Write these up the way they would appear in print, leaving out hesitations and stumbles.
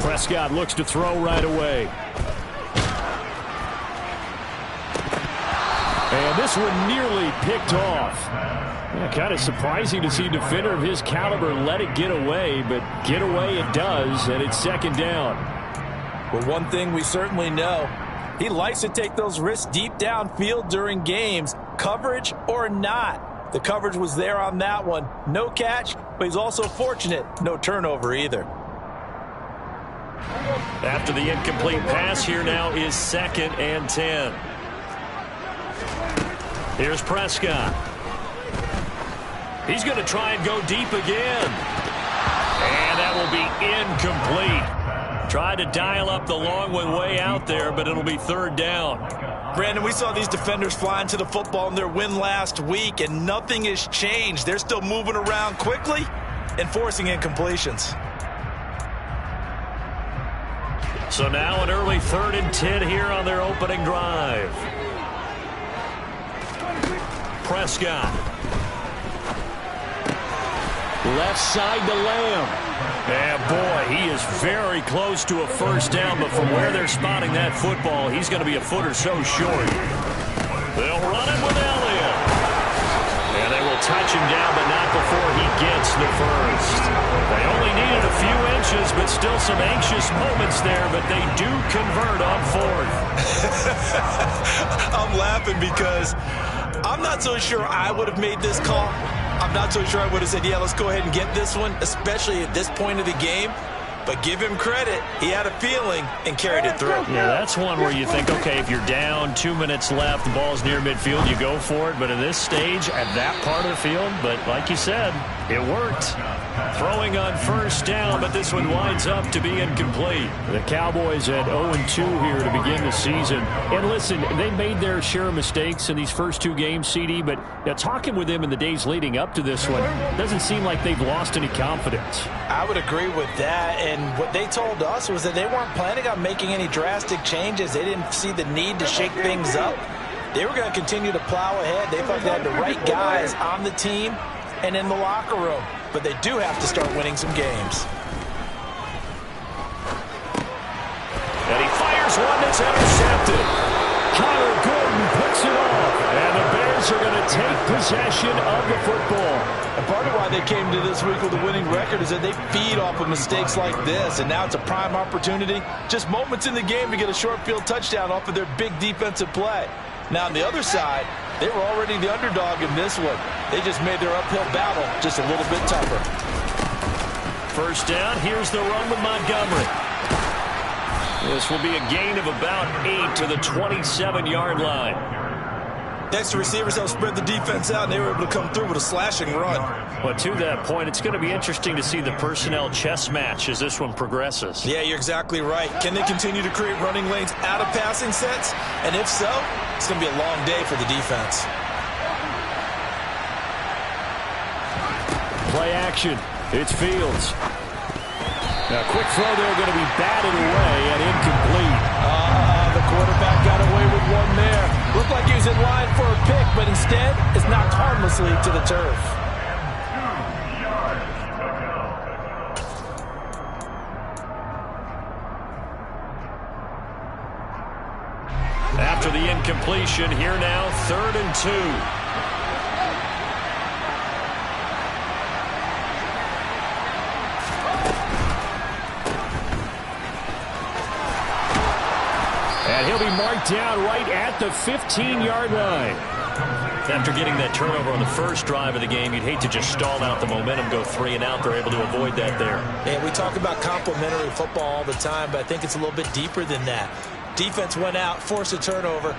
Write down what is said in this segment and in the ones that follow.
Prescott looks to throw right away. And this one nearly picked off. Yeah, kind of surprising to see a defender of his caliber let it get away, but get away it does, and it's second down. Well, one thing we certainly know, he likes to take those risks deep downfield during games, coverage or not. The coverage was there on that one. No catch, but he's also fortunate. No turnover either. After the incomplete pass, here now is 2nd and 10. Here's Prescott. He's going to try and go deep again. And that will be incomplete. Tried to dial up the long one way out there, but it'll be 3rd down. Brandon, we saw these defenders flying to the football in their win last week, and nothing has changed. They're still moving around quickly and forcing incompletions. So now an early 3rd and 10 here on their opening drive. Prescott. Left side to Lamb. And boy, he is very close to a 1st down, but from where they're spotting that football, he's going to be a foot or so short. They'll run it with Elliott. And they will touch him down, but not before he gets the 1st. They only needed a few inches, but still some anxious moments there, but they do convert on 4th. I'm laughing because I'm not so sure I would have made this call. I'm not so sure I would have said, yeah, let's go ahead and get this one, especially at this point of the game. But give him credit. He had a feeling and carried it through. Yeah, that's one where you think, okay, if you're down, 2 minutes left, the ball's near midfield, you go for it. But in this stage, at that part of the field, but like you said, it worked. Throwing on 1st down, but this one winds up to be incomplete. The Cowboys at 0-2 here to begin the season. And listen, they made their share of mistakes in these first 2 games, CD, but talking with them in the days leading up to this one, doesn't seem like they've lost any confidence. I would agree with that, and what they told us was that they weren't planning on making any drastic changes. They didn't see the need to shake things up. They were going to continue to plow ahead. They felt they had the right guys on the team and in the locker room. But they do have to start winning some games. And he fires one that's intercepted. Kyler Gordon puts it off. And the Bears are going to take possession of the football. And part of why they came to this week with a winning record is that they feed off of mistakes like this. And now it's a prime opportunity. Just moments in the game to get a short field touchdown off of their big defensive play. Now on the other side, they were already the underdog in this one. They just made their uphill battle just a little bit tougher. 1st down. Here's the run with Montgomery. This will be a gain of about 8 to the 27-yard line. Next, the receivers helped spread the defense out, and they were able to come through with a slashing run. But to that point, it's going to be interesting to see the personnel chess match as this one progresses. Yeah, you're exactly right. Can they continue to create running lanes out of passing sets? And if so, it's going to be a long day for the defense. Play action. It's Fields. Now, quick throw there going to be batted away and incomplete. The quarterback got away with one there. Looked like he was in line for a pick, but instead is knocked harmlessly to the turf. After the incompletion, here now, 3rd and 2. And he'll be marked down right at the 15-yard line. After getting that turnover on the first drive of the game, you'd hate to just stall out the momentum, go 3 and out. They're able to avoid that there. And we talk about complementary football all the time, but I think it's a little bit deeper than that. Defense went out, forced a turnover,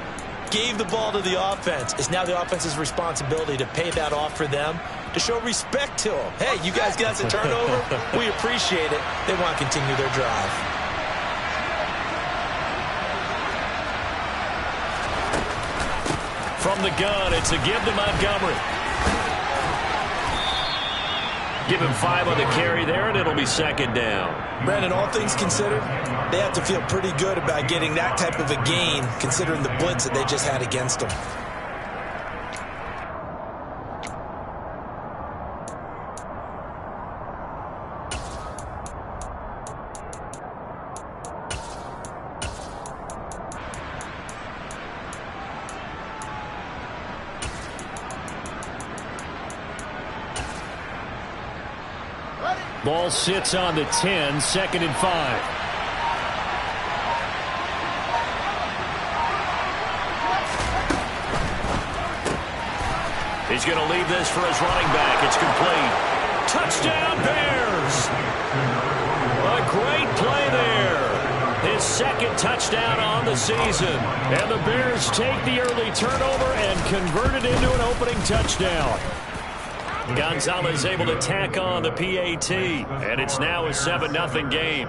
gave the ball to the offense. It's now the offense's responsibility to pay that off for them, to show respect to them. Hey, you guys got the turnover. We appreciate it. They want to continue their drive. From the gun, it's a give to Montgomery. Give him 5 on the carry there, and it'll be 2nd down. Brandon, all things considered, they have to feel pretty good about getting that type of a gain, considering the blitz that they just had against them. Ball sits on the 10, 2nd and 5. He's going to leave this for his running back. It's complete. Touchdown, Bears! A great play there. His 2nd touchdown on the season. And the Bears take the early turnover and convert it into an opening touchdown. Gonzalez able to tack on the PAT. And it's now a 7-0 game.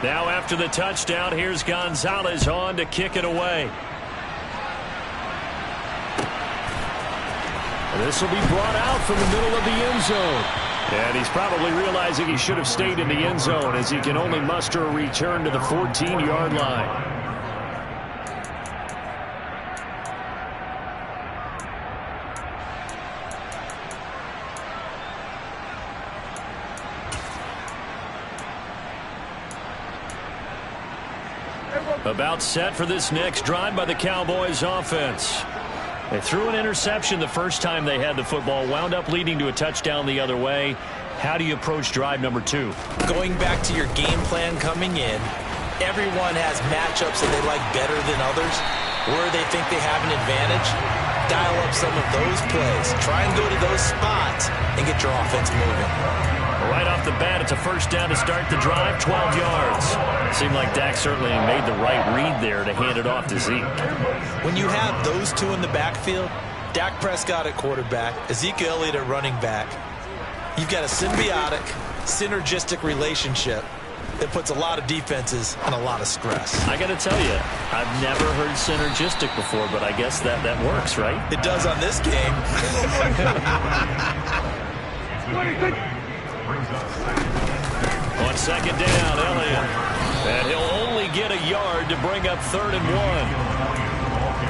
Now after the touchdown, here's Gonzalez on to kick it away. And this will be brought out from the middle of the end zone. And he's probably realizing he should have stayed in the end zone as he can only muster a return to the 14-yard line. About set for this next drive by the Cowboys offense. They threw an interception the first time they had the football, wound up leading to a touchdown the other way. How do you approach drive number 2? Going back to your game plan coming in, everyone has matchups that they like better than others, where they think they have an advantage. Dial up some of those plays. Try and go to those spots and get your offense moving. Right off the bat, it's a first down to start the drive, 12 yards. Seemed like Dak certainly made the right read there to hand it off to Zeke. When you have those two in the backfield, Dak Prescott at quarterback, Ezekiel Elliott at running back, you've got a symbiotic, synergistic relationship that puts a lot of defenses and a lot of stress. I got to tell you, I've never heard synergistic before, but I guess that works, right? It does on this game. On 2nd down, Elliott. And he'll only get a yard to bring up 3rd and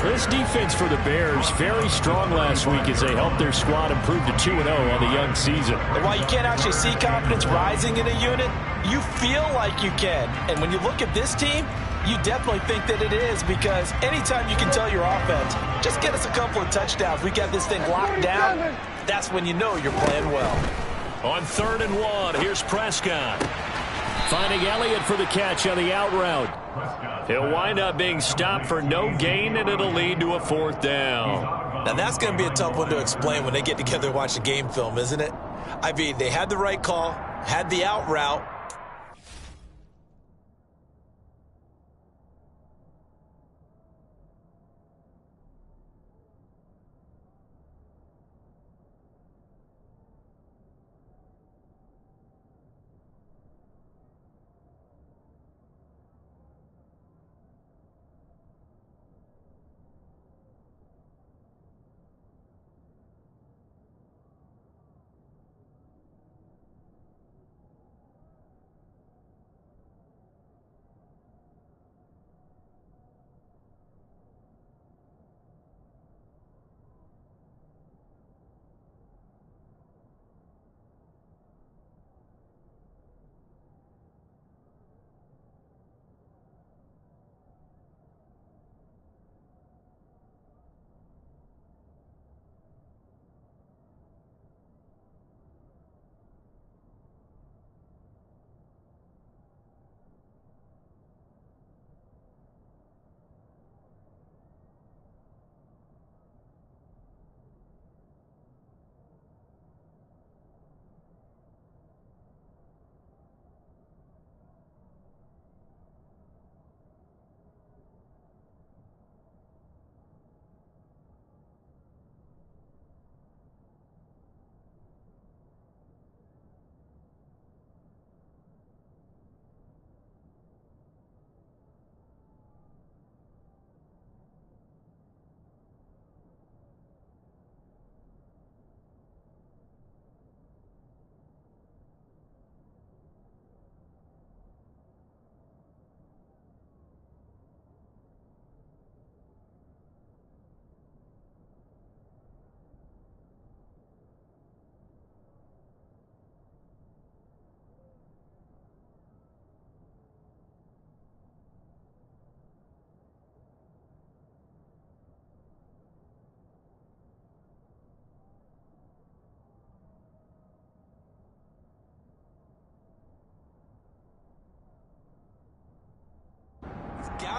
1. This defense for the Bears, very strong last week as they helped their squad improve to 2-0 on the young season. And while you can't actually see confidence rising in a unit, you feel like you can. And when you look at this team, you definitely think that it is, because anytime you can tell your offense, just get us a couple of touchdowns, we got this thing locked down, that's when you know you're playing well. On 3rd and 1, here's Prescott. Finding Elliott for the catch on the out route. He'll wind up being stopped for no gain, and it'll lead to a 4th down. Now that's going to be a tough one to explain when they get together and watch the game film, isn't it? I mean, they had the right call, had the out route.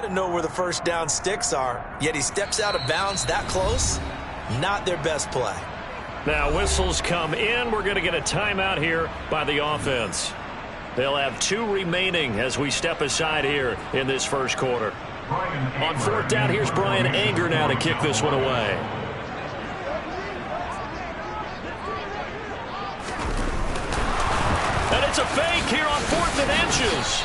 to know where the first down sticks are, yet he steps out of bounds that close. Not their best play. Now whistles come in. We're going to get a timeout here by the offense. They'll have 2 remaining as we step aside here in this first quarter. On 4th down, here's Brian Anger now to kick this one away. And it's a fake here on 4th and inches.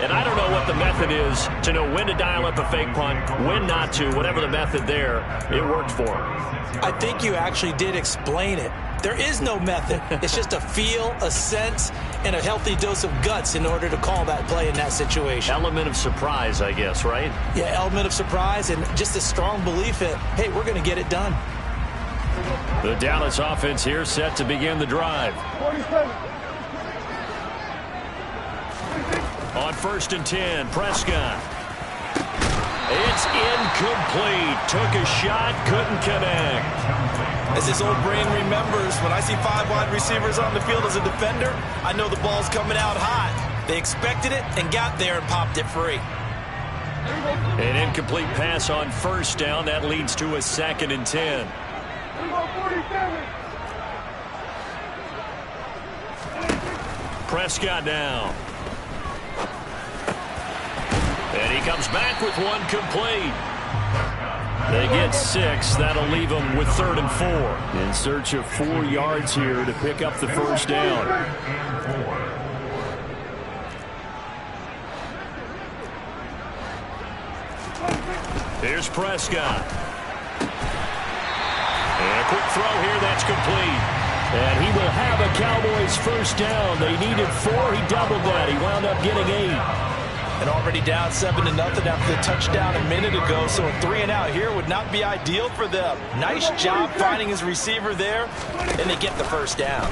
And I don't know what the method is to know when to dial up a fake punt, when not to. Whatever the method there, it worked for him. I think you actually did explain it. There is no method. It's just a feel, a sense, and a healthy dose of guts in order to call that play in that situation. Element of surprise, I guess, right? Yeah, element of surprise and just a strong belief that, hey, we're going to get it done. The Dallas offense here set to begin the drive. 47. On 1st and 10, Prescott. It's incomplete. Took a shot, couldn't connect. As his old brain remembers, when I see 5 wide receivers on the field as a defender, I know the ball's coming out hot. They expected it and got there and popped it free. An incomplete pass on 1st down. That leads to a 2nd and 10. 47. Prescott now. And he comes back with 1 complete. They get 6. That'll leave them with 3rd and 4. In search of 4 yards here to pick up the first down. Here's Prescott. And a quick throw here that's complete. And he will have a Cowboys first down. They needed 4. He doubled that. He wound up getting 8. And already down 7-0 after the touchdown a minute ago, so a 3-and-out here would not be ideal for them. Nice job finding his receiver there, and they get the first down.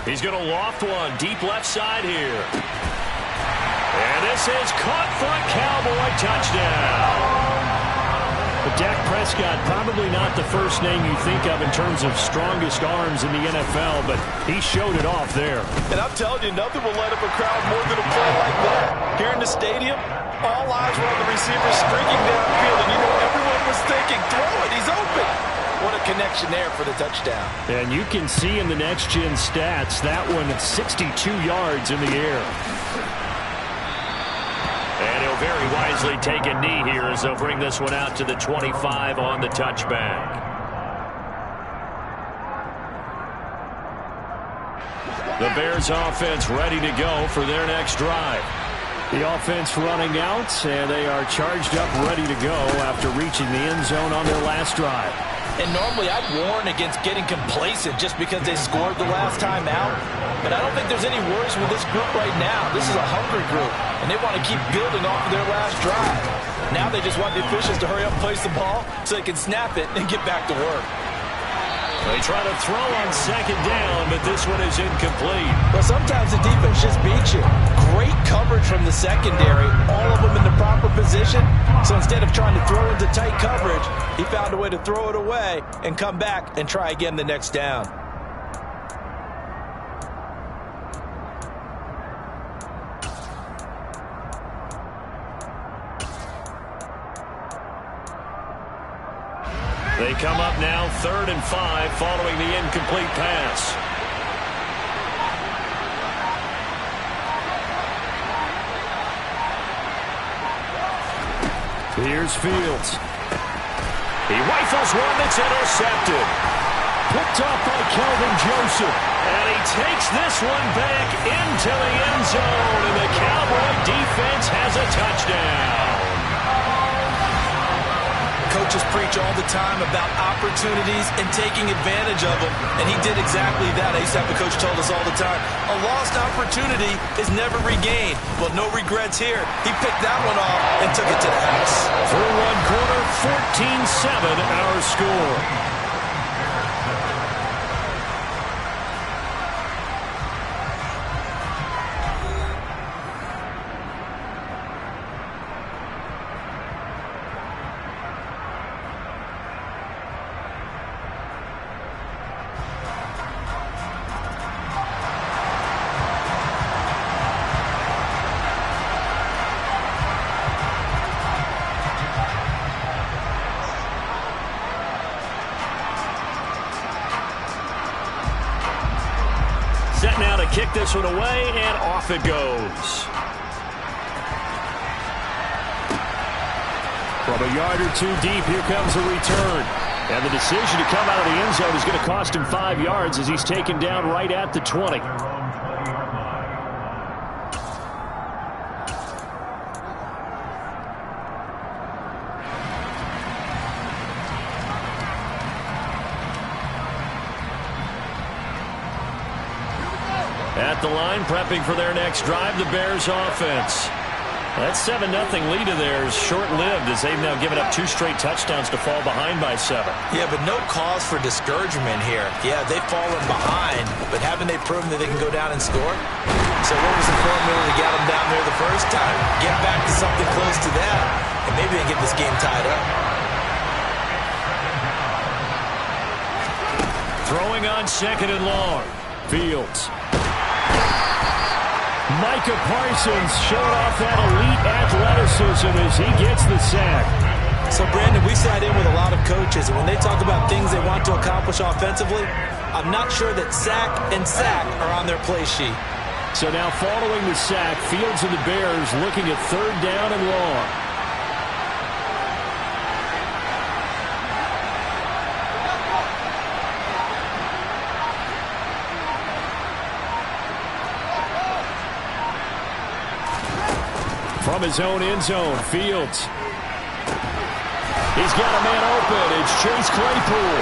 He's going to loft one deep left side here. And this is caught for a Cowboy touchdown. But Dak Prescott, probably not the first name you think of in terms of strongest arms in the NFL, but he showed it off there. And I'm telling you, nothing will light up a crowd more than a play like that. Here in the stadium, all eyes were on the receiver streaking downfield, and you know everyone was thinking, throw it, he's open. What a connection there for the touchdown. And you can see in the next-gen stats, that one at 62 yards in the air. And he'll very wisely take a knee here as they'll bring this one out to the 25 on the touchback. The Bears offense ready to go for their next drive. The offense running out, and they are charged up, ready to go after reaching the end zone on their last drive. And normally I'd warn against getting complacent just because they scored the last time out. But I don't think there's any worries with this group right now. This is a hungry group, and they want to keep building off of their last drive. Now they just want the officials to hurry up and place the ball so they can snap it and get back to work. They try to throw on 2nd down, but this one is incomplete. Well, sometimes the defense just beats you. Great coverage from the secondary, all of them in the proper position. So instead of trying to throw into tight coverage, he found a way to throw it away and come back and try again the next down. They come up now 3rd and 5 following the incomplete pass. Here's Fields. He rifles one that's intercepted. Picked off by Kelvin Joseph. And he takes this one back into the end zone. And the Cowboy defense has a touchdown. Coaches preach all the time about opportunities and taking advantage of them, and he did exactly that. I used to have a coach told us all the time, a lost opportunity is never regained. Well, no regrets here. He picked that one off and took it to the house. Through one quarter, 14-7 our score. set now to kick this one away, and off it goes. From a yard or two deep, here comes a return. And the decision to come out of the end zone is going to cost him 5 yards as he's taken down right at the 20. At the line, prepping for their next drive, the Bears offense. That 7-0 lead of theirs short-lived as they've now given up 2 straight touchdowns to fall behind by 7. Yeah, but no cause for discouragement here. Yeah, they've fallen behind, but haven't they proven that they can go down and score? So what was the formula to get them down there the first time? Get back to something close to that, and maybe they get this game tied up. Throwing on 2nd and long. Fields. Micah Parsons showing off that elite athleticism as he gets the sack. So, Brandon, we sat in with a lot of coaches, and when they talk about things they want to accomplish offensively, I'm not sure that sack and sack are on their play sheet. So now following the sack, Fields and the Bears looking at 3rd down and long. From his own end zone, Fields. He's got a man open. It's Chase Claypool.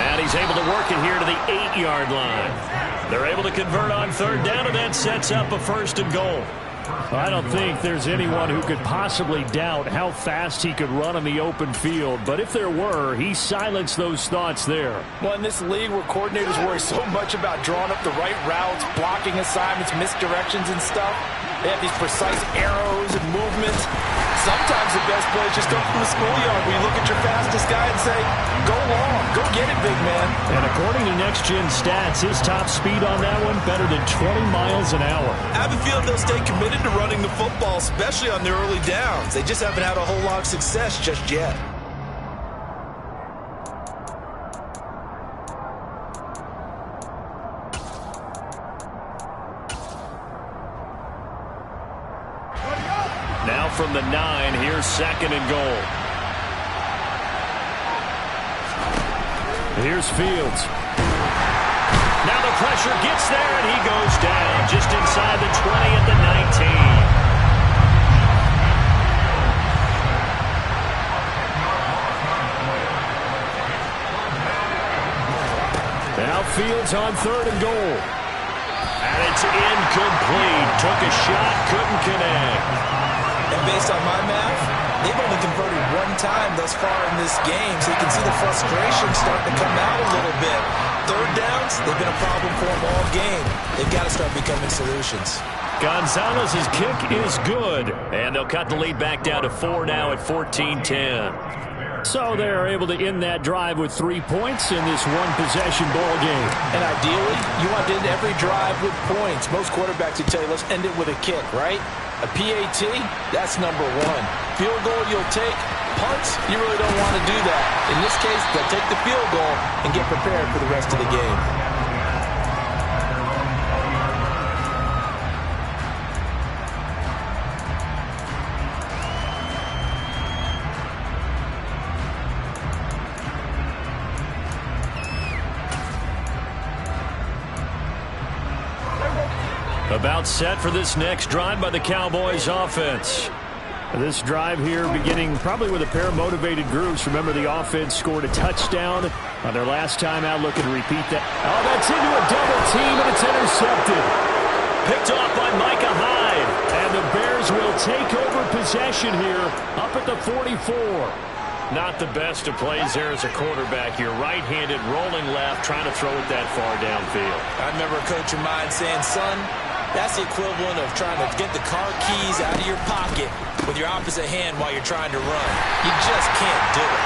And he's able to work it here to the 8-yard line. They're able to convert on 3rd down, and that sets up a 1st and goal. I don't think there's anyone who could possibly doubt how fast he could run on the open field. But if there were, he silenced those thoughts there. Well, in this league where coordinators worry so much about drawing up the right routes, blocking assignments, misdirections and stuff, they have these precise arrows and movements. Sometimes the best play is just up from the schoolyard where you look at your fastest guy and say, go long, go get it, big man. And according to Next Gen Stats, his top speed on that one better than 20 miles an hour. I have a feeling they'll stay committed to running the football, especially on their early downs. They just haven't had a whole lot of success just yet. Now from the 9, here's 2nd and goal. Here's Fields. Now the pressure gets there, and he goes down just inside the 20 at the 19. Now Fields on 3rd and goal. And it's incomplete. Took a shot, couldn't connect. And based on my math, they've only converted 1 time thus far in this game, so you can see the frustration starting to come out a little bit. 3rd downs, they've been a problem for them all game. They've got to start becoming solutions. Gonzalez's kick is good, and they'll cut the lead back down to 4 now at 14-10. So they're able to end that drive with 3 points in this one-possession ball game. And ideally, you want to end every drive with points. Most quarterbacks would tell you, let's end it with a kick, right? A PAT, that's number 1. Field goal you'll take. Punts, you really don't want to do that. In this case, they'll take the field goal and get prepared for the rest of the game. About set for this next drive by the Cowboys offense. This drive here beginning probably with a pair of motivated groups. Remember, the offense scored a touchdown on their last time out, looking to repeat that. Oh, that's into a double team, and it's intercepted. Picked off by Micah Hyde. And the Bears will take over possession here up at the 44. Not the best of plays there as a quarterback. You're right-handed, rolling left, trying to throw it that far downfield. I remember a coach of mine saying, son, that's the equivalent of trying to get the car keys out of your pocket with your opposite hand while you're trying to run. You just can't do it.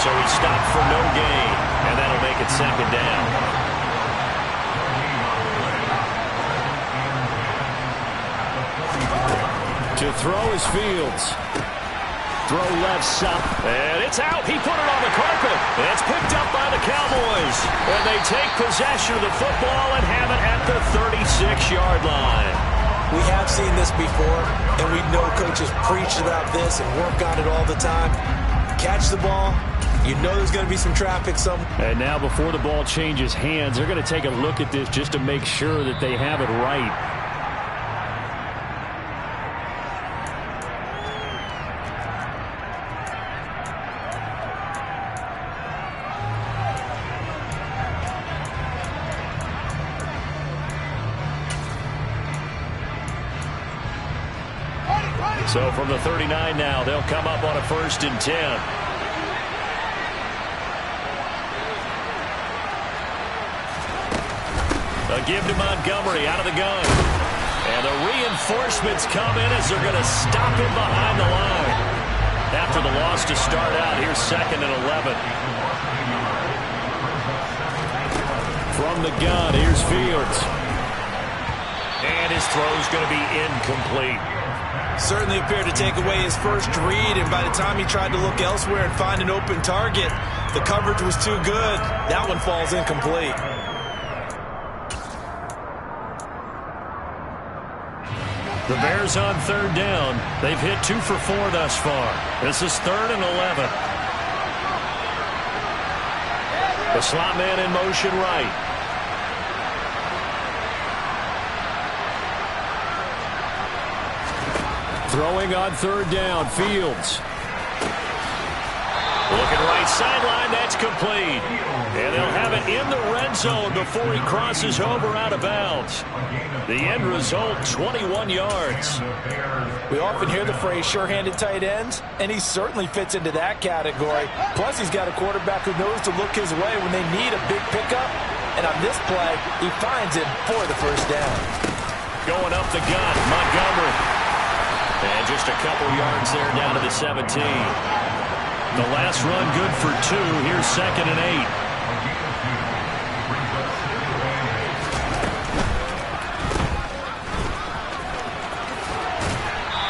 So he stopped for no gain, and that'll make it 2nd down. To throw is Fields. Throw left side. And it's out. He put it on the carpet. It's picked up by the Cowboys. And they take possession of the football and have it at the 36-yard line. We have seen this before, and we know coaches preach about this and work on it all the time. Catch the ball. You know there's going to be some traffic somewhere. And now before the ball changes hands, they're going to take a look at this just to make sure that they have it right. So from the 39 now, they'll come up on a 1st and 10. A give to Montgomery out of the gun. And the reinforcements come in as they're going to stop him behind the line. After the loss to start out, here's 2nd and 11. From the gun, here's Fields. And his throw's going to be incomplete. Certainly appeared to take away his first read, and by the time he tried to look elsewhere and find an open target, the coverage was too good. That one falls incomplete. The Bears on 3rd down. They've hit 2 for 4 thus far. This is 3rd and 11. The slot man in motion right. Throwing on 3rd down, Fields. Looking right sideline, that's complete. And they'll have it in the red zone before he crosses over out of bounds. The end result, 21 yards. We often hear the phrase sure-handed tight ends, and he certainly fits into that category. Plus, he's got a quarterback who knows to look his way when they need a big pickup. And on this play, he finds him for the 1st down. Going up the gun, Montgomery. And just a couple yards there down to the 17. The last run good for 2. Here's 2nd and 8.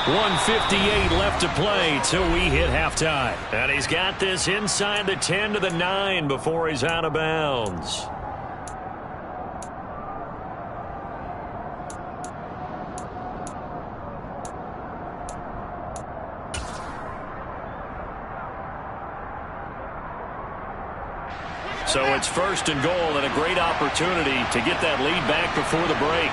.158 left to play till we hit halftime. And he's got this inside the 10 to the 9 before he's out of bounds. So it's 1st and goal and a great opportunity to get that lead back before the break.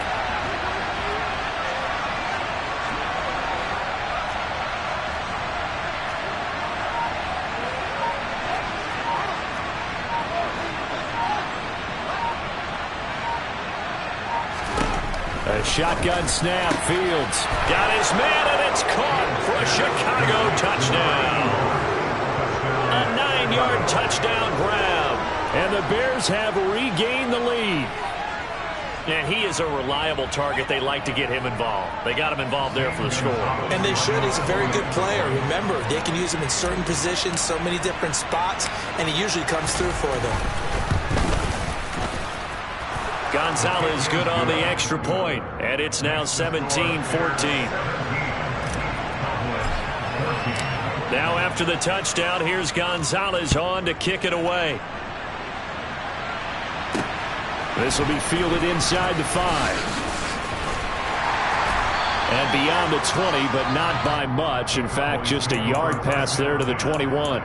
A shotgun snap, Fields. Got his man, and it's caught for a Chicago touchdown. A 9-yard touchdown grab. And the Bears have regained the lead. And he is a reliable target. They like to get him involved. They got him involved there for the score. And they should. He's a very good player. Remember, they can use him in certain positions, so many different spots, and he usually comes through for them. Gonzalez good on the extra point. And it's now 17-14. Now after the touchdown, here's Gonzalez on to kick it away. This will be fielded inside the 5. And beyond the 20, but not by much. In fact, just a yard pass there to the 21.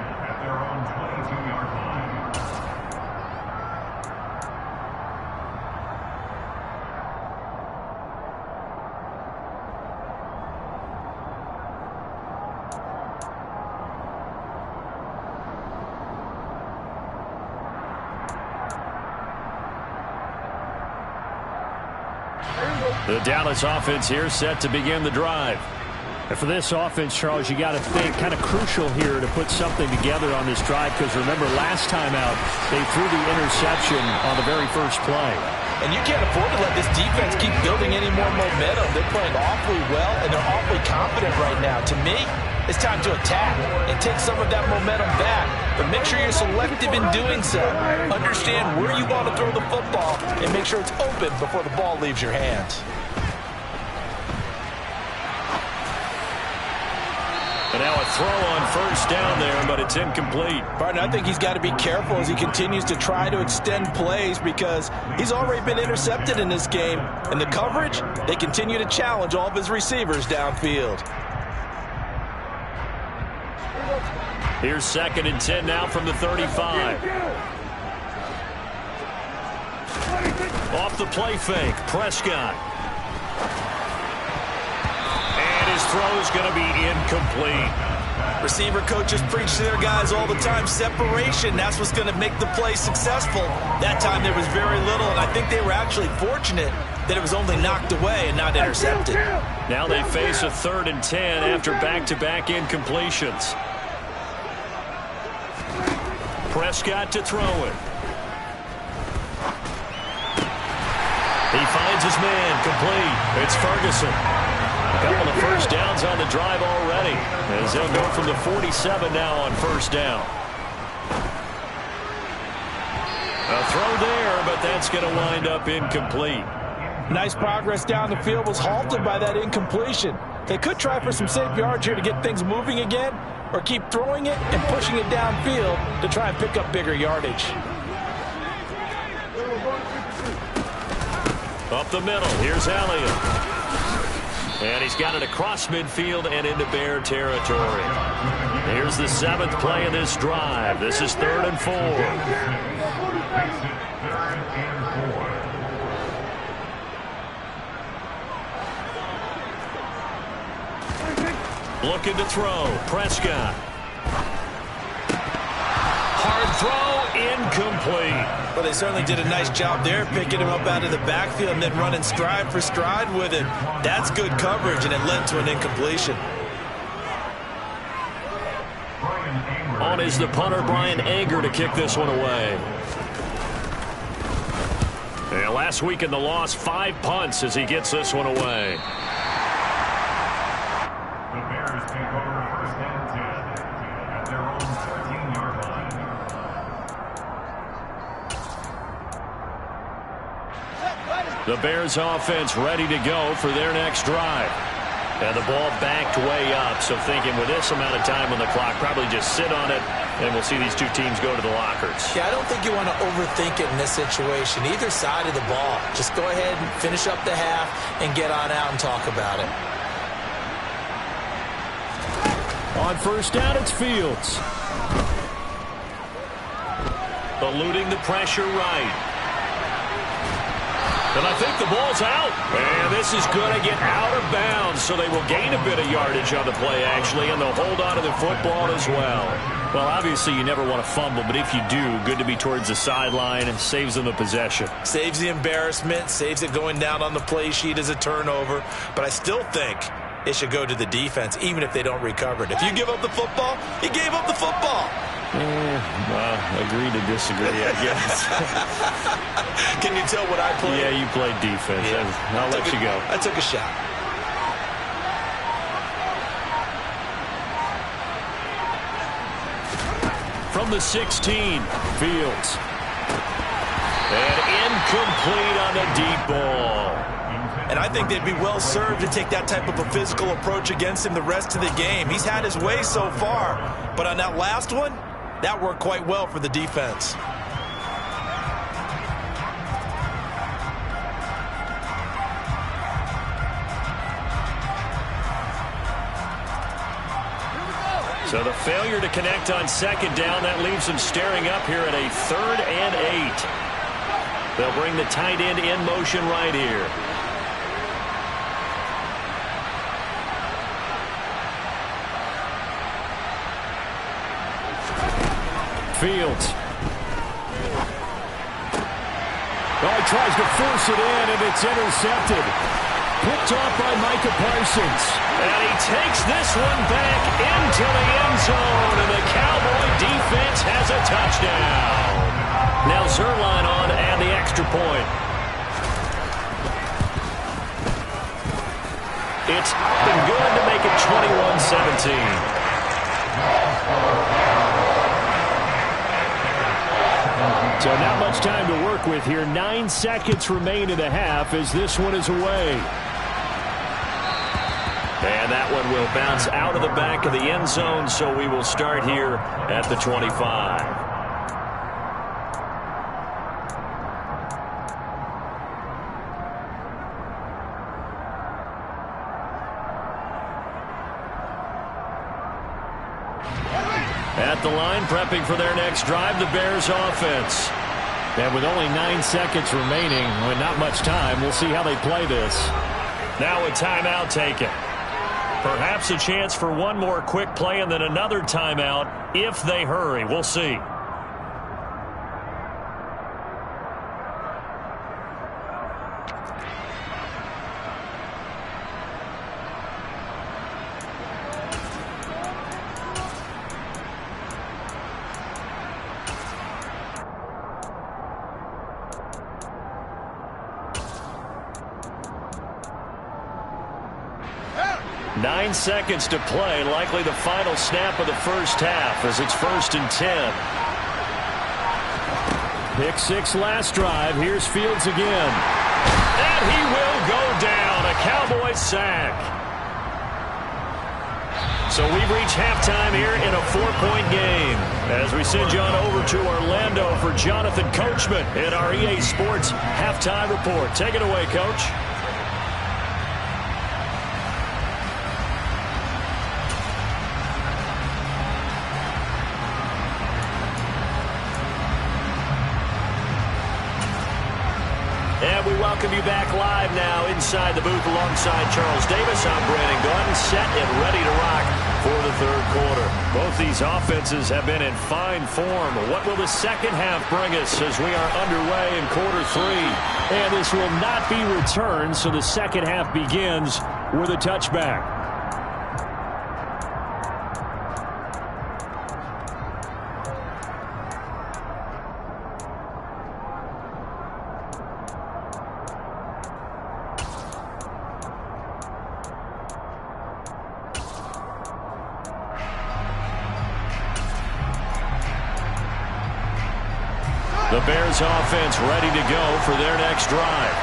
The Dallas offense here set to begin the drive. And for this offense, Charles, you got to think kind of crucial here to put something together on this drive, because remember last time out they threw the interception on the very first play. And you can't afford to let this defense keep building any more momentum. They're playing awfully well, and they're awfully confident right now. To me, it's time to attack and take some of that momentum back. But make sure you're selective in doing so. Understand where you want to throw the football and make sure it's open before the ball leaves your hands. And now a throw on first down there, but it's incomplete. Partner, I think he's got to be careful as he continues to try to extend plays because he's already been intercepted in this game. And the coverage, they continue to challenge all of his receivers downfield. Here's 2nd and 10 now from the 35. Off the play fake, Prescott. And his throw is going to be incomplete. Receiver coaches preach to their guys all the time. Separation, that's what's going to make the play successful. That time there was very little, and I think they were actually fortunate that it was only knocked away and not intercepted. Now they face a 3rd and 10 after back-to-back incompletions. Prescott to throw it. He finds his man, complete. It's Ferguson. A couple of first downs on the drive already, as they'll go from the 47 now on first down. A throw there, but that's going to wind up incomplete. Nice progress down the field was halted by that incompletion. They could try for some safe yards here to get things moving again, or keep throwing it and pushing it downfield to try and pick up bigger yardage. Up the middle, here's Elliott. And he's got it across midfield and into Bear territory. Here's the 7th play of this drive. This is 3rd and 4. Looking to throw. Prescott. Hard throw, incomplete. Well, they certainly did a nice job there, picking him up out of the backfield and then running stride for stride with it. That's good coverage, and it led to an incompletion. On is the punter, Brian Anger, to kick this one away. And last week in the loss, 5 punts as he gets this one away. The Bears take over 1st and 10 at their own 13-yard line. The Bears offense ready to go for their next drive. And the ball backed way up, so thinking with this amount of time on the clock, probably just sit on it, and we'll see these two teams go to the lockers. Yeah, I don't think you want to overthink it in this situation. Either side of the ball. Just go ahead and finish up the half and get on out and talk about it. On first down, it's Fields. Eluding the pressure right. And I think the ball's out. And this is going to get out of bounds, so they will gain a bit of yardage on the play, actually, and they'll hold on to the football as well. Well, obviously, you never want to fumble, but if you do, good to be towards the sideline. It saves them the possession. Saves the embarrassment, saves it going down on the play sheet as a turnover. But I still think it should go to the defense, even if they don't recover it. If you give up the football, you gave up the football. Well, agree to disagree, I guess. Can you tell what I played? Yeah, you played defense. Yeah. I'll let you go. I took a shot. From the 16, Fields. And incomplete on the deep ball. And I think they'd be well served to take that type of a physical approach against him the rest of the game. He's had his way so far, but on that last one, that worked quite well for the defense. So the failure to connect on second down, that leaves them staring up here at a 3rd and 8. They'll bring the tight end in motion right here. Fields. Oh, he tries to force it in, and it's intercepted. Picked off by Micah Parsons. And he takes this one back into the end zone, and the Cowboy defense has a touchdown. Now Zerline on and the extra point. It's been good to make it 21-17. So not much time to work with here. 9 seconds remain in the half as this one is away. And that one will bounce out of the back of the end zone, so we will start here at the 25. At the line, prepping for their next drive, the Bears offense. And with only 9 seconds remaining, with not much time, we'll see how they play this. Now a timeout taken. Perhaps a chance for one more quick play and then another timeout if they hurry. We'll see. Nine seconds to play, likely the final snap of the first half as it's 1st and 10. Pick 6 last drive. Here's Fields again. And he will go down. A Cowboys sack. So we've reached halftime here in a 4-point game as we send you on over to Orlando for Jonathan Coachman in our EA Sports Halftime Report. Take it away, Coach. And we welcome you back live now inside the booth alongside Charles Davis. I'm Brandon Gordon, set and ready to rock for the third quarter. Both these offenses have been in fine form. What will the second half bring us as we are underway in quarter 3? And this will not be returned, so the second half begins with a touchback. The Bears offense ready to go for their next drive.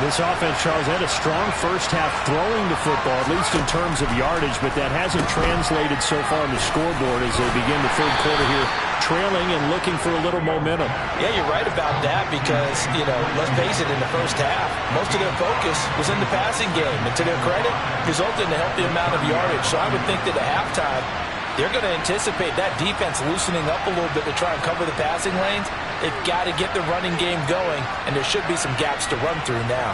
This offense, Charles, had a strong first half throwing the football, at least in terms of yardage, but that hasn't translated so far on the scoreboard as they begin the third quarter here, trailing and looking for a little momentum. Yeah, you're right about that because, let's face it, in the first half, most of their focus was in the passing game. And to their credit, resulted in a healthy amount of yardage. So I would think that at halftime, they're going to anticipate that defense loosening up a little bit to try and cover the passing lanes. They've got to get the running game going, and there should be some gaps to run through now.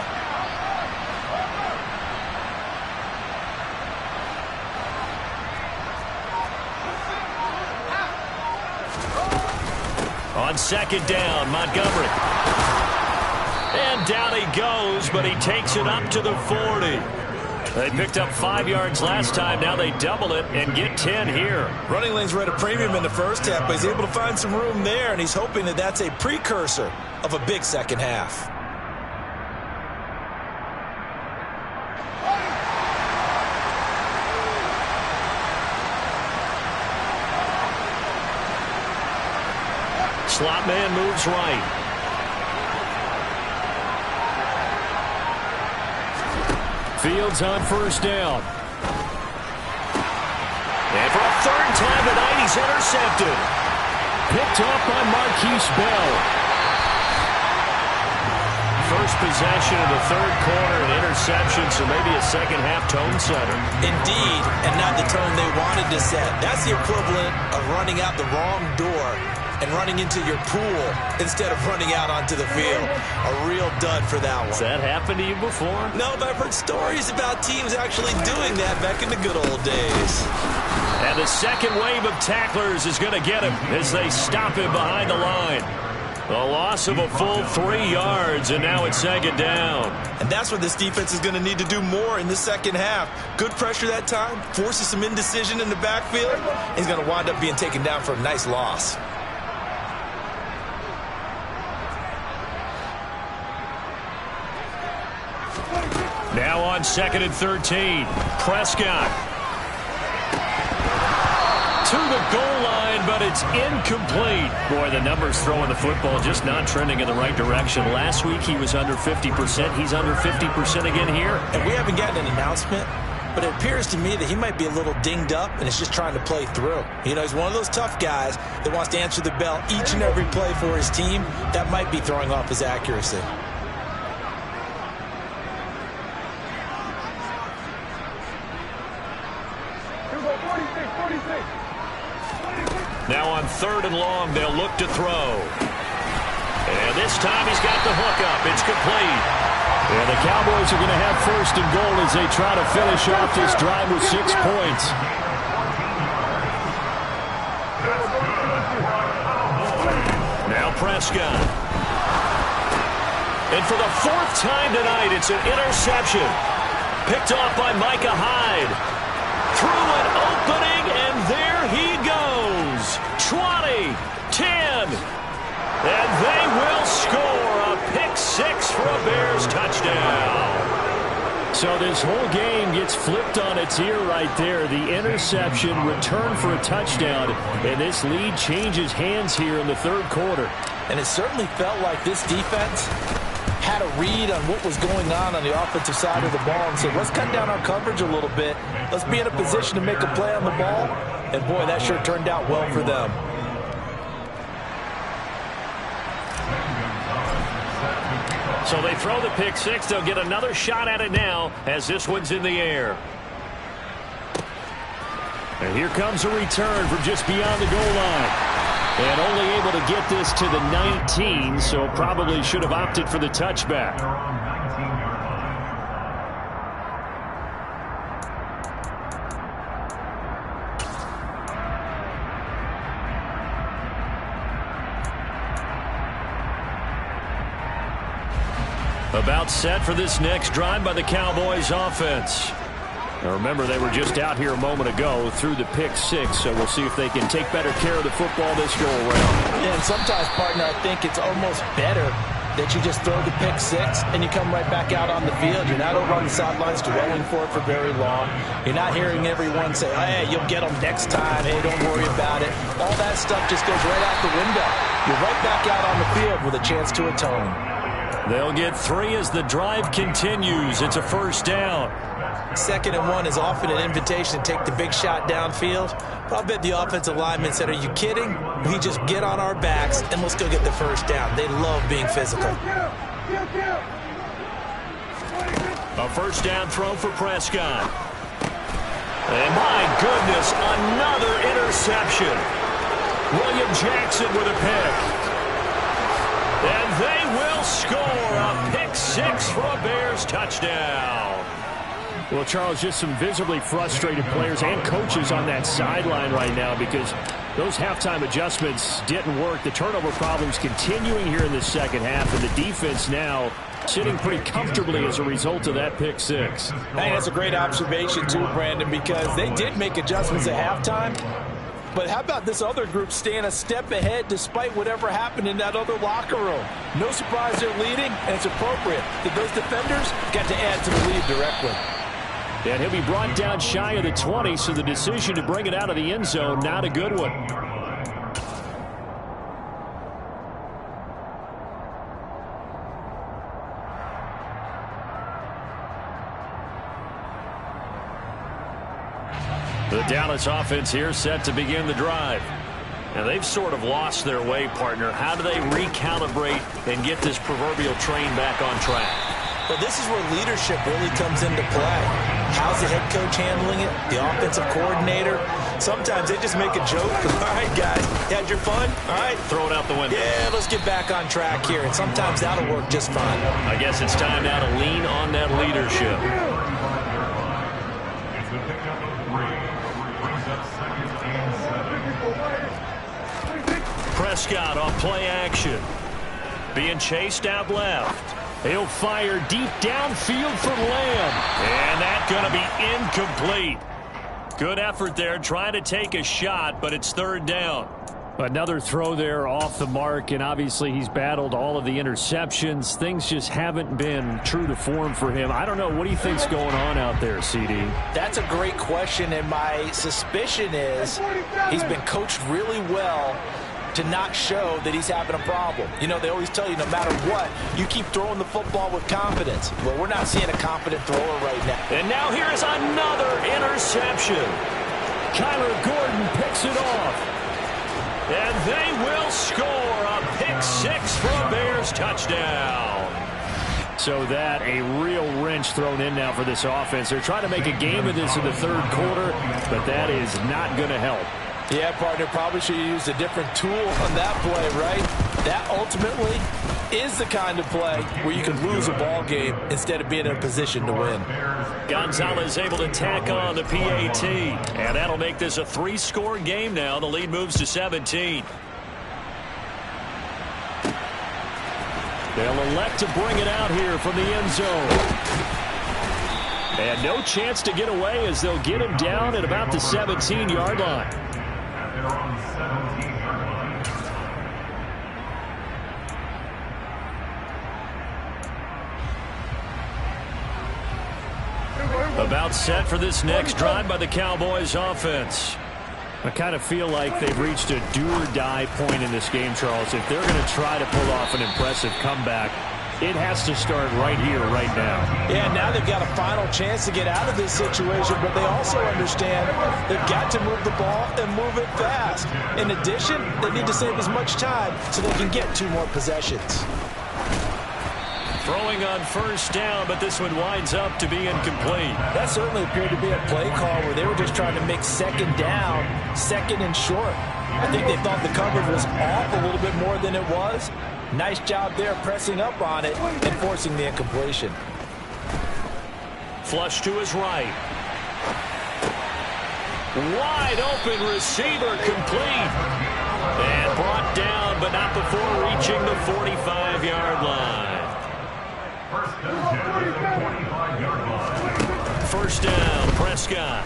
On second down, Montgomery. And down he goes, but he takes it up to the 40. They picked up 5 yards last time. Now they double it and get 10 here. Running lanes were at a premium in the first half, but he's able to find some room there, and he's hoping that that's a precursor of a big second half. Slot man moves right. Fields on first down. And for a third time tonight, he's intercepted. Picked off by Marquise Bell. First possession of the third quarter, an interception, so maybe a second half tone setter. Indeed, and not the tone they wanted to set. That's the equivalent of running out the wrong door and running into your pool instead of running out onto the field. A real dud for that one. Has that happened to you before? No, but I've heard stories about teams actually doing that back in the good old days. And the second wave of tacklers is going to get him as they stop him behind the line. A loss of a full 3 yards, and now it's second down. And that's what this defense is going to need to do more in the second half. Good pressure that time, forces some indecision in the backfield. He's going to wind up being taken down for a nice loss. Now on second and 13, Prescott. To the goal line, but it's incomplete. Boy, the numbers throwing the football just not trending in the right direction. Last week he was under 50%. He's under 50% again here. And we haven't gotten an announcement but it appears to me that he might be a little dinged up and is just trying to play through. You know, he's one of those tough guys that wants to answer the bell each and every play for his team. That might be throwing off his accuracy. Now on 3rd and long, they'll look to throw. And this time he's got the hook up. It's complete. And the Cowboys are going to have 1st and goal as they try to finish off this drive with 6 points. Now Prescott. And for the 4th time tonight, it's an interception. Picked off by Micah Hyde. Through an opening, and there he goes. 20, 10, and they will score a pick 6 for a Bears touchdown. So this whole game gets flipped on its ear right there. The interception, return for a touchdown, and this lead changes hands here in the 3rd quarter. And it certainly felt like this defense had a read on what was going on the offensive side of the ball and said, let's cut down our coverage a little bit. Let's be in a position to make a play on the ball. And, boy, that sure turned out well for them. So they throw the pick 6. They'll get another shot at it now as this one's in the air. And here comes a return from just beyond the goal line. And only able to get this to the 19, so probably should have opted for the touchback. About set for this next drive by the Cowboys offense. Now remember, they were just out here a moment ago through the pick 6, so we'll see if they can take better care of the football this go around. Yeah, and sometimes, partner, I think it's almost better that you just throw the pick 6 and you come right back out on the field. You're not over on the sidelines dwelling for it for very long. You're not hearing everyone say, hey, you'll get them next time. Hey, don't worry about it. All that stuff just goes right out the window. You're right back out on the field with a chance to atone. They'll get 3 as the drive continues. It's a 1st down. 2nd and 1 is often an invitation to take the big shot downfield. But I'll bet the offensive lineman said, are you kidding? We just get on our backs and let's go get the 1st down. They love being physical. A 1st down throw for Prescott. And my goodness, another interception. William Jackson with a pick. And they will score a pick 6 for a Bears touchdown. Well, Charles, just some visibly frustrated players and coaches on that sideline right now because those halftime adjustments didn't work. The turnover problems continuing here in the 2nd half, and the defense now sitting pretty comfortably as a result of that pick 6. I think that's a great observation, too, Brandon, because they did make adjustments at halftime. But how about this other group staying a step ahead despite whatever happened in that other locker room? No surprise they're leading, and it's appropriate that those defenders got to add to the lead directly. And he'll be brought down shy of the 20, so the decision to bring it out of the end zone, not a good one. The Dallas offense here set to begin the drive. Now they've sort of lost their way, partner. How do they recalibrate and get this proverbial train back on track? Well, this is where leadership really comes into play. How's the head coach handling it? The offensive coordinator? Sometimes they just make a joke. All right, guys, you had your fun? All right. Throw it out the window. Yeah, let's get back on track here. And sometimes that'll work just fine. I guess it's time now to lean on that leadership. It's the pickup of 3. Brings up 2nd and 7. Prescott on play action. Being chased out left. He'll fire deep downfield for Lamb. And that's going to be incomplete. Good effort there trying to take a shot, but it's 3rd down. Another throw there off the mark, and obviously he's battled all of the interceptions. Things just haven't been true to form for him. I don't know. What do you think's going on out there, CD? That's a great question, and my suspicion is he's been coached really well to not show that he's having a problem. You know, they always tell you no matter what, you keep throwing the football with confidence. Well, we're not seeing a confident thrower right now. And now here is another interception. Kyler Gordon picks it off. And they will score a pick six for a Bears touchdown. So that a real wrench thrown in now for this offense. They're trying to make a game of this in the third quarter, but that is not going to help. Yeah, partner, probably should have used a different tool on that play, right? That ultimately is the kind of play where you can lose a ball game instead of being in a position to win. Gonzalez able to tack on the PAT, and that'll make this a 3-score game now. The lead moves to 17. They'll elect to bring it out here from the end zone. And no chance to get away as they'll get him down at about the 17-yard line. At their own 17-yard line. About set for this next drive by the Cowboys offense. I kind of feel like they've reached a do-or-die point in this game, Charles. If they're going to try to pull off an impressive comeback, it has to start right here, right now. Yeah, now they've got a final chance to get out of this situation, but they also understand they've got to move the ball and move it fast. In addition, they need to save as much time so they can get 2 more possessions. Throwing on first down, but this one winds up to be incomplete. That certainly appeared to be a play call where they were just trying to make second down, second and short. I think they thought the coverage was off a little bit more than it was. Nice job there pressing up on it and forcing the incompletion. Flush to his right. Wide open receiver complete. And brought down, but not before reaching the 45-yard line. First down, Prescott.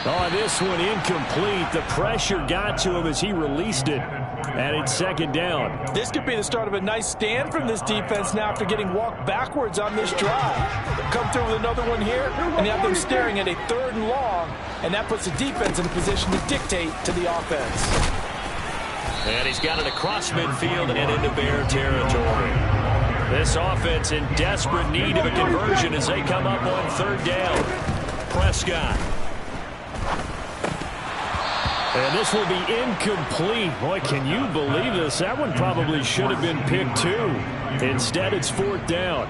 Oh, this one incomplete. The pressure got to him as he released it. And it's second down. This could be the start of a nice stand from this defense now after getting walked backwards on this drive. Come through with another one here, and you have them staring at a 3rd and long, and that puts the defense in a position to dictate to the offense. And he's got it across midfield and into Bear territory. This offense in desperate need of a conversion as they come up on 3rd down. Prescott. And this will be incomplete. Boy, can you believe this? That one probably should have been picked too. Instead, it's 4th down.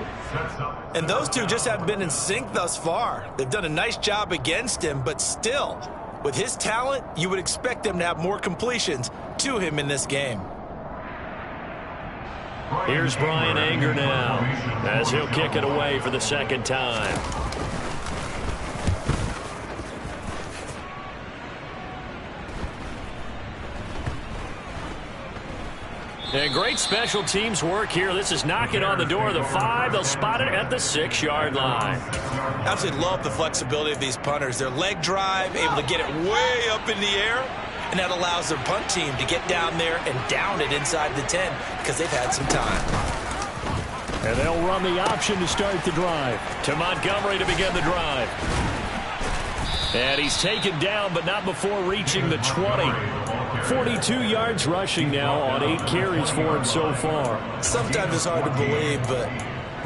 And those two just haven't been in sync thus far. They've done a nice job against him, but still, with his talent, you would expect them to have more completions to him in this game. Here's Brian Anger now as he'll kick it away for the 2nd time. And great special teams work here. This is knocking on the door of the 5. They'll spot it at the 6-yard line. Absolutely love the flexibility of these punters. Their leg drive, able to get it way up in the air, and that allows their punt team to get down there and down it inside the 10 because they've had some time. And they'll run the option to start the drive. To Montgomery to begin the drive. And he's taken down, but not before reaching the 20. 42 yards rushing now on 8 carries for him so far. Sometimes it's hard to believe, but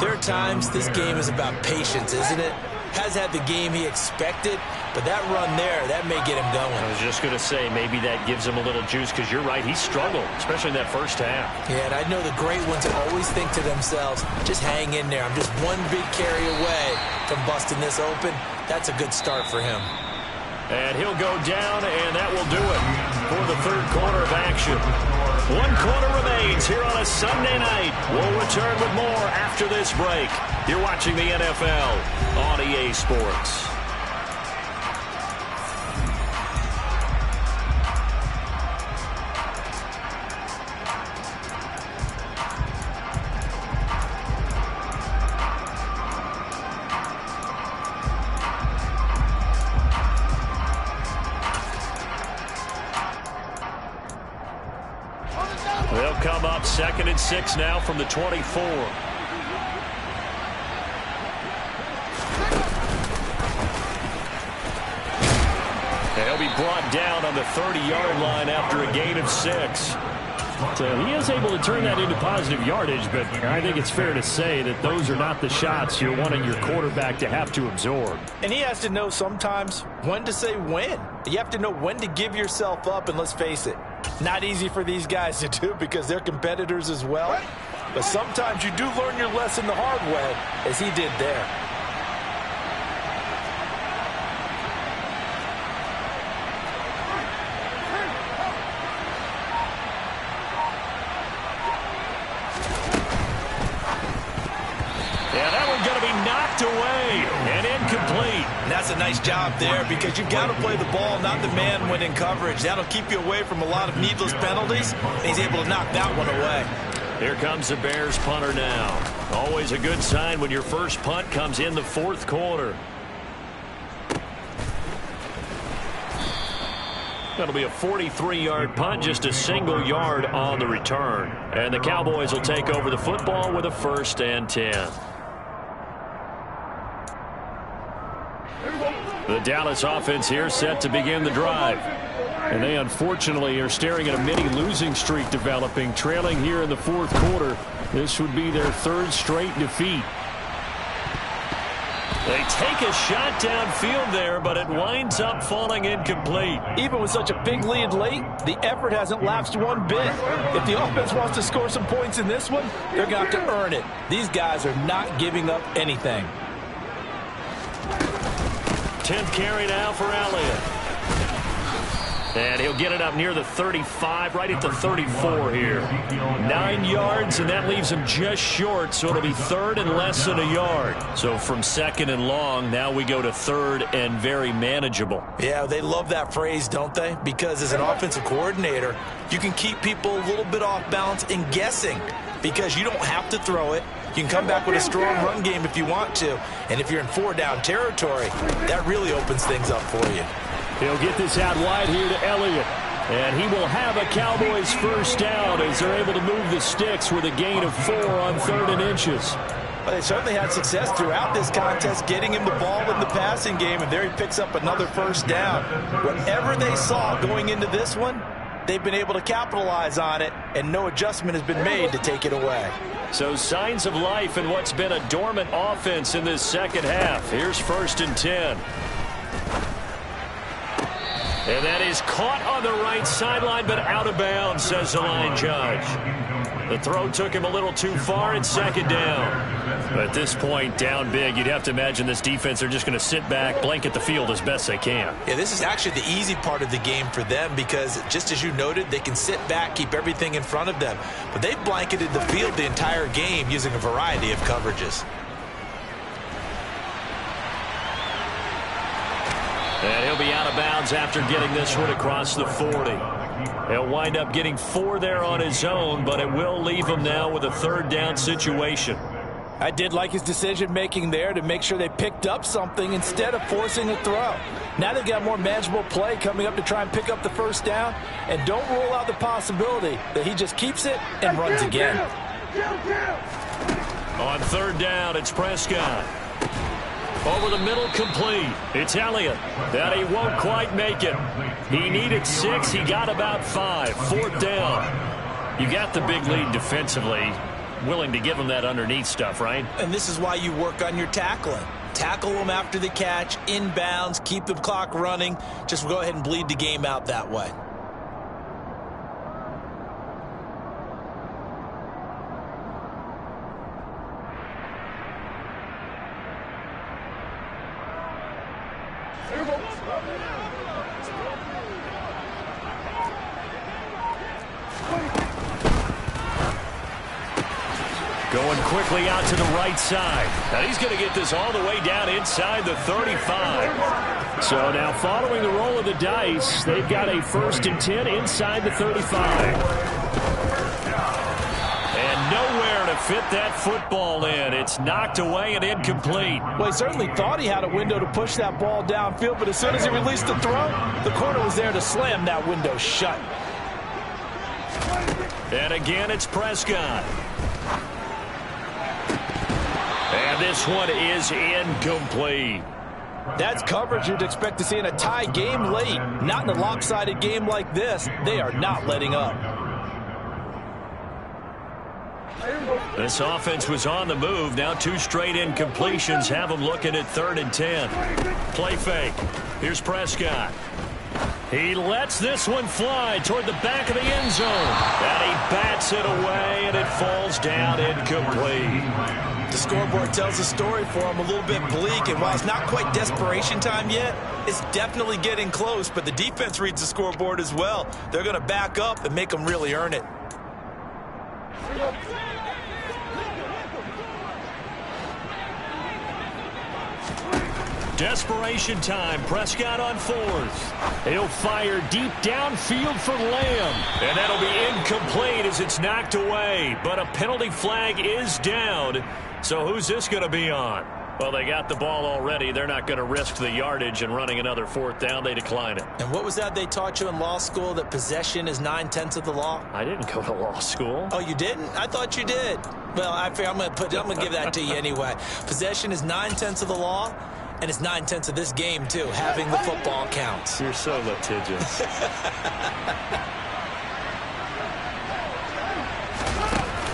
there are times this game is about patience, isn't it? Has had the game he expected, but that run there, that may get him going. I was just going to say, maybe that gives him a little juice, because you're right, he struggled, especially in that first half. Yeah, and I know the great ones always think to themselves, just hang in there. I'm just one big carry away from busting this open. That's a good start for him. And he'll go down, and that will do it for the 3rd quarter of action. 1 quarter remains here on a Sunday night. We'll return with more after this break. You're watching the NFL on EA Sports. They'll come up 2nd and 6 now from the 24. He'll be brought down on the 30-yard line after a gain of 6. So he is able to turn that into positive yardage, but I think it's fair to say that those are not the shots you're wanting your quarterback to have to absorb. And he has to know sometimes when to say when. You have to know when to give yourself up, and let's face it, not easy for these guys to do because they're competitors as well. But sometimes you do learn your lesson the hard way, as he did there. Yeah, that one's going to be knocked away and incomplete. And that's a nice job there because you've got to play the ball, not the man when in coverage. That'll keep you away from a lot of needless penalties, and he's able to knock that one away. Here comes the Bears punter now. Always a good sign when your first punt comes in the fourth quarter. That'll be a 43-yard punt, just a single yard on the return. And the Cowboys will take over the football with a 1st and 10. The Dallas offense here set to begin the drive. And they unfortunately are staring at a mini losing streak developing, trailing here in the fourth quarter. This would be their 3rd straight defeat. They take a shot downfield there, but it winds up falling incomplete. Even with such a big lead late, the effort hasn't lapsed one bit. If the offense wants to score some points in this one, they're going to have to earn it. These guys are not giving up anything. 10th carry now for Elliott. And he'll get it up near the 35, right at the 34 here. 9 yards, and that leaves him just short, so it'll be 3rd and less than a yard. So from 2nd and long, now we go to 3rd and very manageable. Yeah, they love that phrase, don't they? Because as an offensive coordinator, you can keep people a little bit off balance and guessing because you don't have to throw it. You can come back with a strong run game if you want to. And if you're in 4-down territory, that really opens things up for you. He'll get this out wide here to Elliott. And he will have a Cowboys 1st down as they're able to move the sticks with a gain of 4 on 3rd and inches. Well, they certainly had success throughout this contest getting him the ball in the passing game, and there he picks up another 1st down. Whatever they saw going into this one, they've been able to capitalize on it, and no adjustment has been made to take it away. So signs of life in what's been a dormant offense in this second half. Here's 1st and 10. And that is caught on the right sideline, but out of bounds, says the line judge. The throw took him a little too far, and 2nd down. But at this point, down big, you'd have to imagine this defense are just going to sit back, blanket the field as best they can. Yeah, this is actually the easy part of the game for them because, just as you noted, they can sit back, keep everything in front of them. But they've blanketed the field the entire game using a variety of coverages. And he'll be out of bounds after getting this one across the 40. He'll wind up getting 4 there on his own, but it will leave him now with a 3rd down situation. I did like his decision-making there to make sure they picked up something instead of forcing a throw. Now they've got more manageable play coming up to try and pick up the 1st down, and don't rule out the possibility that he just keeps it and runs again. On 3rd down, it's Prescott. Over the middle, complete. It's Elliott. That he won't quite make it. He needed 6. He got about 5. 4th down. You got the big lead defensively. Willing to give him that underneath stuff, right? And this is why you work on your tackling. Tackle them after the catch, inbounds, keep the clock running. Just go ahead and bleed the game out that way. Going quickly out to the right side. Now he's going to get this all the way down inside the 35. So now following the roll of the dice, they've got a 1st and 10 inside the 35. And nowhere to fit that football in. It's knocked away and incomplete. Well, he certainly thought he had a window to push that ball downfield, but as soon as he released the throw, the corner was there to slam that window shut. And again, it's Prescott. And this one is incomplete. That's coverage you'd expect to see in a tie game late. Not in a lopsided game like this. They are not letting up. This offense was on the move. Now 2 straight incompletions have them looking at 3rd and 10. Play fake. Here's Prescott. He lets this one fly toward the back of the end zone. And he bats it away, and it falls down incomplete. The scoreboard tells a story for him, a little bit bleak, and while it's not quite desperation time yet, it's definitely getting close, but the defense reads the scoreboard as well. They're going to back up and make them really earn it. Desperation time. Prescott on 4th. He'll fire deep downfield for Lamb. And that'll be incomplete as it's knocked away. But a penalty flag is down. So who's this going to be on? Well, they got the ball already. They're not going to risk the yardage and running another 4th down. They decline it. And what was that they taught you in law school, that possession is 9/10 of the law? I didn't go to law school. Oh, you didn't? I thought you did. Well, I'm going to give that to you anyway. Possession is 9/10 of the law. And it's 9/10 of this game, too. Having the football counts. You're so litigious.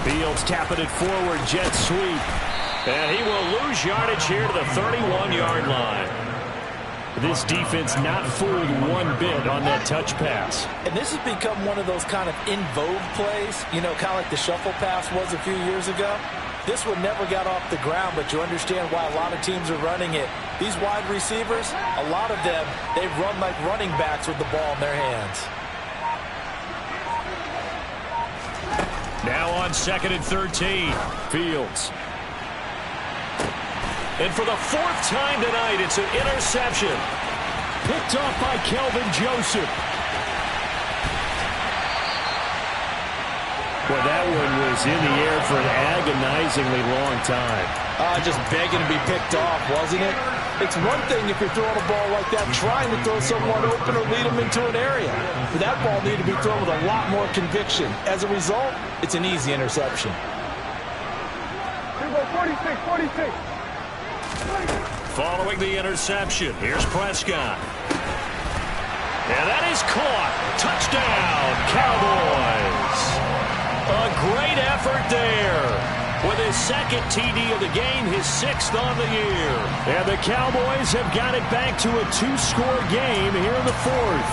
Fields tapping it forward. Jet sweep. And he will lose yardage here to the 31-yard line. This defense not fooled one bit on that touch pass. And this has become one of those kind of in vogue plays, you know, kind of like the shuffle pass was a few years ago. This one never got off the ground, but you understand why a lot of teams are running it. These wide receivers, a lot of them, they run like running backs with the ball in their hands. Now on 2nd and 13. Fields. And for the 4th time tonight, it's an interception. Picked off by Kelvin Joseph. Well, that one was in the air for an agonizingly long time. Just begging to be picked off, wasn't it? It's one thing if you're throwing a ball like that, trying to throw someone open or lead them into an area. But that ball needed to be thrown with a lot more conviction. As a result, it's an easy interception. 46. Following the interception, here's Prescott. And that is caught. Touchdown, Cowboys. A great effort there. With his 2nd TD of the game, his 6th on the year. And the Cowboys have got it back to a 2-score game here in the 4th.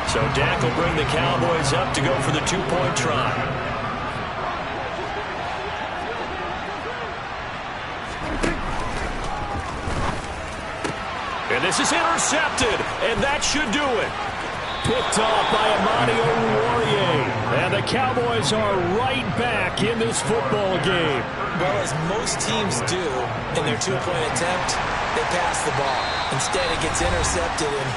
So Dak will bring the Cowboys up to go for the 2-point try. And this is intercepted, and that should do it. Picked off by Amani Oruwariye. And the Cowboys are right back in this football game. Well, as most teams do in their 2-point attempt, they pass the ball. Instead, it gets intercepted. And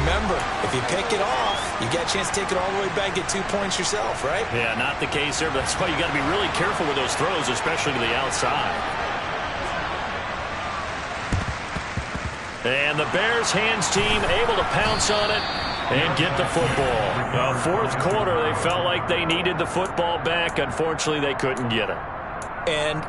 remember, if you pick it off, you get a chance to take it all the way back, get 2 points yourself, right? Yeah, not the case there. But that's why you got to be really careful with those throws, especially to the outside. And the Bears hands team able to pounce on it and get the football. 4th quarter, they felt like they needed the football back. Unfortunately, they couldn't get it. And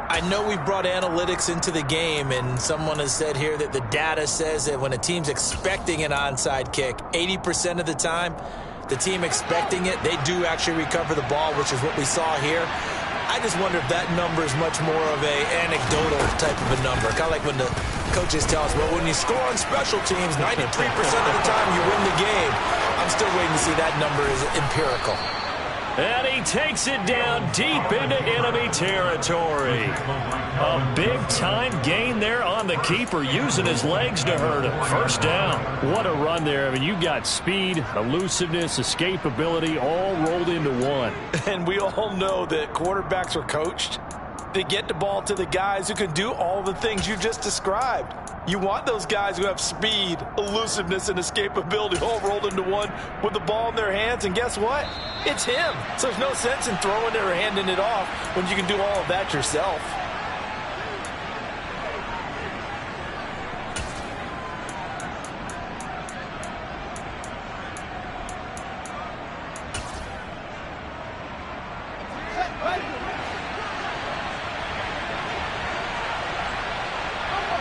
I know we brought analytics into the game, and someone has said here that the data says that when a team's expecting an onside kick, 80% of the time, the team expecting it, they do actually recover the ball, which is what we saw here. I just wonder if that number is much more of a anecdotal type of a number. Kind of like when the coaches tell us, well, when you score on special teams, 93% of the time you win the game. I'm still waiting to see that number is empirical. And he takes it down deep into enemy territory. A big-time gain there on the keeper, using his legs to hurt him. 1st down. What a run there. I mean, you got speed, elusiveness, escapability, all rolled into one. And we all know that quarterbacks are coached to get the ball to the guys who can do all the things you just described. You want those guys who have speed, elusiveness, and escapability all rolled into one with the ball in their hands. And guess what? It's him. So there's no sense in throwing it or handing it off when you can do all of that yourself.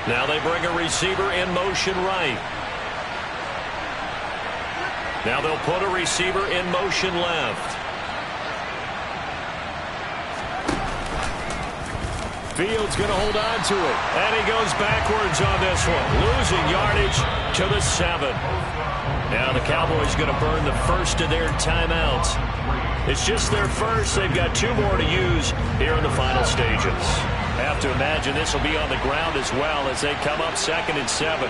Now they bring a receiver in motion right. Now they'll put a receiver in motion left. Fields going to hold on to it. And he goes backwards on this one. Losing yardage to the 7. Now the Cowboys going to burn the first of their timeouts. It's just their first. They've got 2 more to use here in the final stages. Have to imagine this will be on the ground as well as they come up 2nd and 7.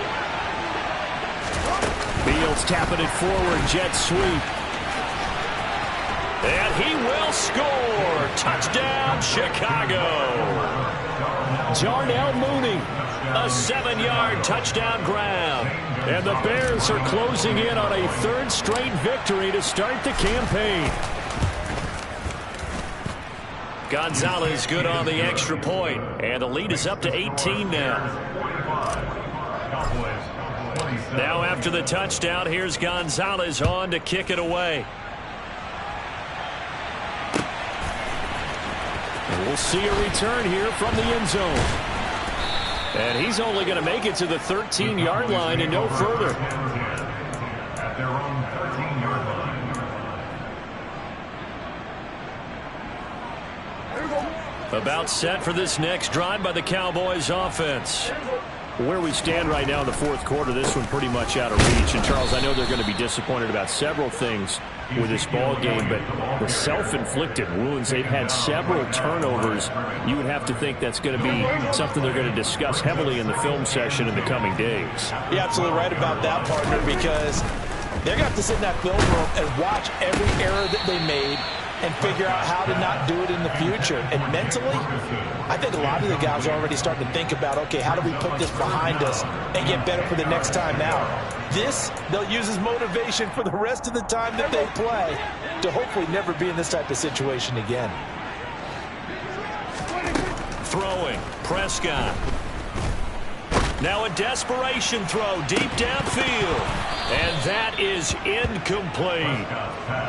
Fields tapping it forward, jet sweep. And he will score. Touchdown, Chicago. Darnell Mooney, a 7-yard touchdown grab. And the Bears are closing in on a 3rd straight victory to start the campaign. Gonzalez good on the extra point. And the lead is up to 18 now. Now after the touchdown, here's Gonzalez on to kick it away. And we'll see a return here from the end zone. And he's only going to make it to the 13-yard line and no further. At their own 13-yard line. About set for this next drive by the Cowboys offense. Where we stand right now in the 4th quarter, this one pretty much out of reach. And, Charles, I know they're going to be disappointed about several things with this ball game, but the self-inflicted wounds, they've had several turnovers. You would have to think that's going to be something they're going to discuss heavily in the film session in the coming days. You're absolutely right about that, partner, because they're going to have to sit in that film room and watch every error that they made and figure out how to not do it in the future. And mentally, I think a lot of the guys are already starting to think about, okay, how do we put this behind us and get better for the next time out? This, they'll use as motivation for the rest of the time that they play to hopefully never be in this type of situation again. Throwing, Prescott. Now a desperation throw deep downfield. And that is incomplete.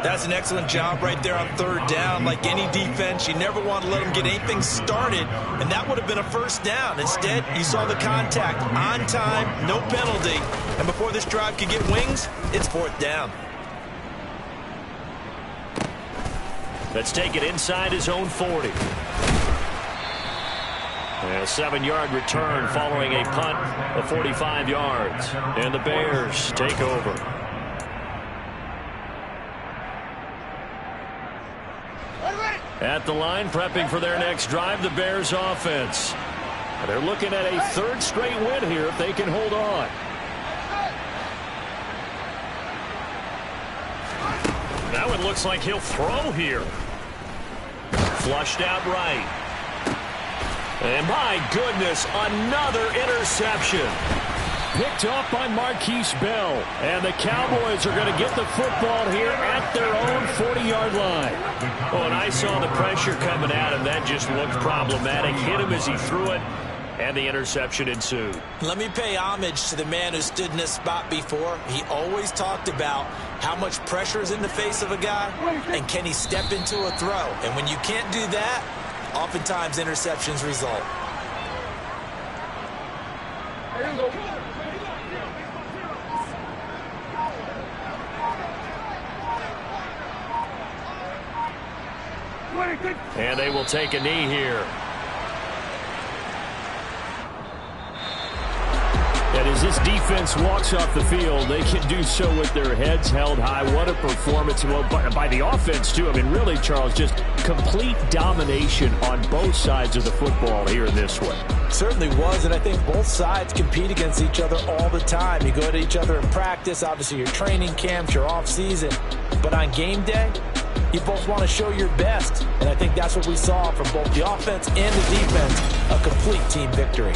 That's an excellent job right there on 3rd down. Like any defense, you never want to let them get anything started, and that would have been a 1st down. Instead, you saw the contact on time, no penalty, and before this drive could get wings, it's 4th down. Let's take it inside his own 40. A 7-yard return following a punt of 45 yards. And the Bears take over. At the line, prepping for their next drive, the Bears offense. They're looking at a 3rd straight win here if they can hold on. Now it looks like he'll throw here. Flushed out right. And my goodness, another interception. Picked off by Marquise Bell. And the Cowboys are going to get the football here at their own 40-yard line. Oh, and I saw the pressure coming at him. That just looked problematic. Hit him as he threw it, and the interception ensued. Let me pay homage to the man who stood in this spot before. He always talked about how much pressure is in the face of a guy, and can he step into a throw. And when you can't do that, oftentimes interceptions result. And they will take a knee here. And as this defense walks off the field, they can do so with their heads held high. What a performance. Well, by the offense, too. I mean, really, Charles, just complete domination on both sides of the football here in this one. Certainly was, and I think both sides compete against each other all the time. You go to each other in practice, obviously your training camps, your off-season. But on game day, you both want to show your best. And I think that's what we saw from both the offense and the defense, a complete team victory.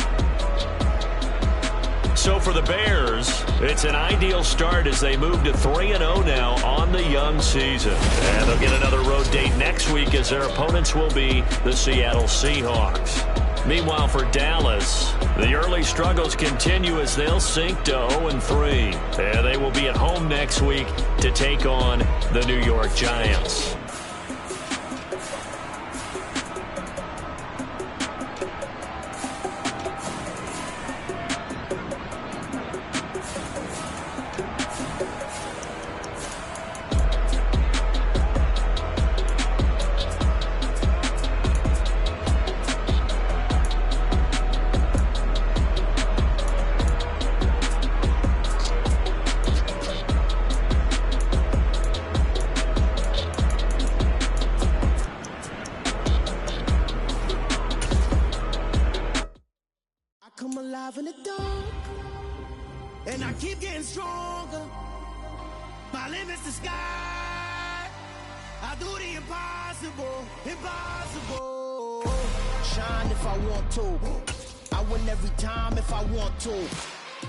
So for the Bears, it's an ideal start as they move to 3-0 now on the young season. And they'll get another road date next week as their opponents will be the Seattle Seahawks. Meanwhile, for Dallas, the early struggles continue as they'll sink to 0-3. And they will be at home next week to take on the New York Giants. nigga. My limit's the sky. I do the impossible, impossible. Shine if I want to. I win every time if I want to.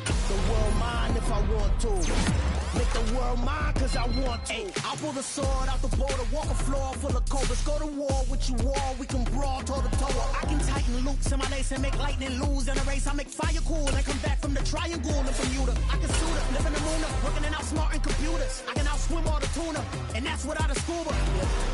The world mine if I want to. Make the world mine cause I want to. I'll pull the sword out the border, walk a floor full of cobras. Go to war with you all, we can brawl toe to toe. I can tighten loops in my lace and make lightning lose in a race. I make fire cool and come back from the triangle in Bermuda. I can suit up, live in the moon up, working and outsmarting computers. I can outswim all the tuna, and that's without a scuba.